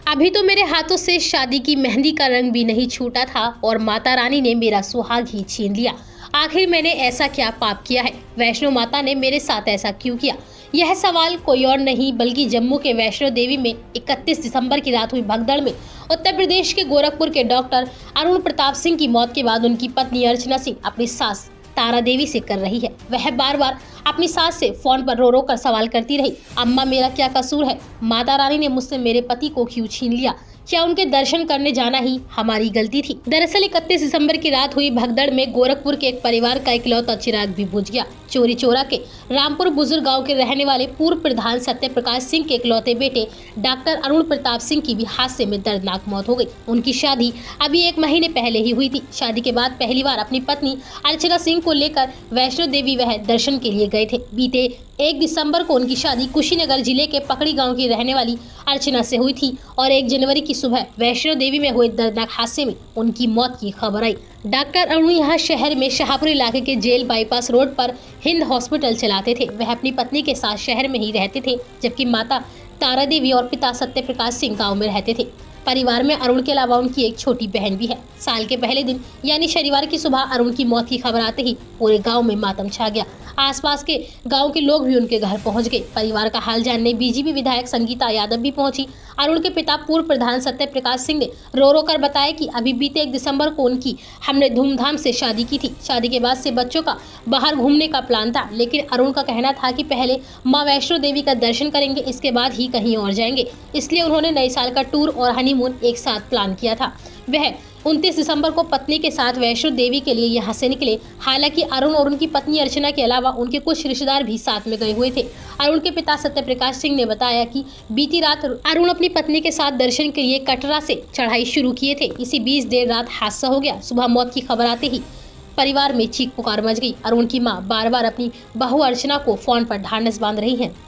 अभी तो मेरे हाथों से शादी की मेहंदी का रंग भी नहीं छूटा था और माता रानी ने मेरा सुहाग ही छीन लिया। आखिर मैंने ऐसा क्या पाप किया है? वैष्णो माता ने मेरे साथ ऐसा क्यों किया? यह सवाल कोई और नहीं बल्कि जम्मू के वैष्णो देवी में 31 दिसंबर की रात हुई भगदड़ में उत्तर प्रदेश के गोरखपुर के डॉक्टर अरुण प्रताप सिंह की मौत के बाद उनकी पत्नी अर्चना सिंह अपनी सास तारा देवी से कर रही है। वह बार बार अपनी सास से फोन पर रो रो कर सवाल करती रही, अम्मा मेरा क्या कसूर है? माता रानी ने मुझसे मेरे पति को क्यों छीन लिया? क्या उनके दर्शन करने जाना ही हमारी गलती थी? दरअसल 31 दिसंबर की रात हुई भगदड़ में गोरखपुर के एक परिवार का इकलौता चिराग भी बुझ गया। चोरी चोरा के रामपुर बुजुर्ग गांव के रहने वाले पूर्व प्रधान सत्य प्रकाश सिंह के इकलौते बेटे डॉक्टर अरुण प्रताप सिंह की भी हादसे में दर्दनाक मौत हो गई। उनकी शादी अभी 1 महीने पहले ही हुई थी। शादी के बाद पहली बार अपनी पत्नी अर्चना सिंह को लेकर वैष्णो देवी वह दर्शन के लिए गए थे। बीते 1 दिसंबर को उनकी शादी कुशीनगर जिले के पकड़ी गांव की रहने वाली अर्चना से हुई थी और 1 जनवरी की सुबह वैष्णो देवी में हुए दर्दनाक हादसे में उनकी मौत की खबर आई। डॉक्टर अरुण यहाँ शहर में शाहपुर इलाके के जेल बाईपास रोड पर हिंद हॉस्पिटल चलाते थे। वह अपनी पत्नी के साथ शहर में ही रहते थे, जबकि माता तारा देवी और पिता सत्य प्रकाश सिंह गाँव में रहते थे। परिवार में अरुण के अलावा उनकी एक छोटी बहन भी है। साल के पहले दिन यानी शनिवार की सुबह अरुण की मौत की खबर आते ही पूरे गांव में मातम छा गया। आसपास के गांव के लोग भी उनके घर पहुंच गए। परिवार का हाल जानने बीजेपी विधायक संगीता यादव भी पहुंची। अरुण के पिता पूर्व प्रधान सत्य प्रकाश सिंह ने रो रो कर बताया कि अभी बीते 1 दिसंबर को उनकी हमने धूमधाम से शादी की थी। शादी के बाद से बच्चों का बाहर घूमने का प्लान था, लेकिन अरुण का कहना था कि पहले माँ वैष्णो देवी का दर्शन करेंगे, इसके बाद ही कहीं और जाएंगे। इसलिए उन्होंने नए साल का टूर और हनीमून एक साथ प्लान किया था। वह 29 दिसंबर को पत्नी के साथ वैष्णो देवी के लिए यहाँ से निकले। हालांकि अरुण और उनकी पत्नी अर्चना के अलावा उनके कुछ रिश्तेदार भी साथ में गए हुए थे। अरुण के पिता सत्य प्रकाश सिंह ने बताया कि बीती रात अरुण अपनी पत्नी के साथ दर्शन के लिए कटरा से चढ़ाई शुरू किए थे। इसी बीच देर रात हादसा हो गया। सुबह मौत की खबर आते ही परिवार में चीख पुकार मच गई। अरुण की मां बार बार अपनी बहू अर्चना को फोन पर ढांढस बांध रही हैं।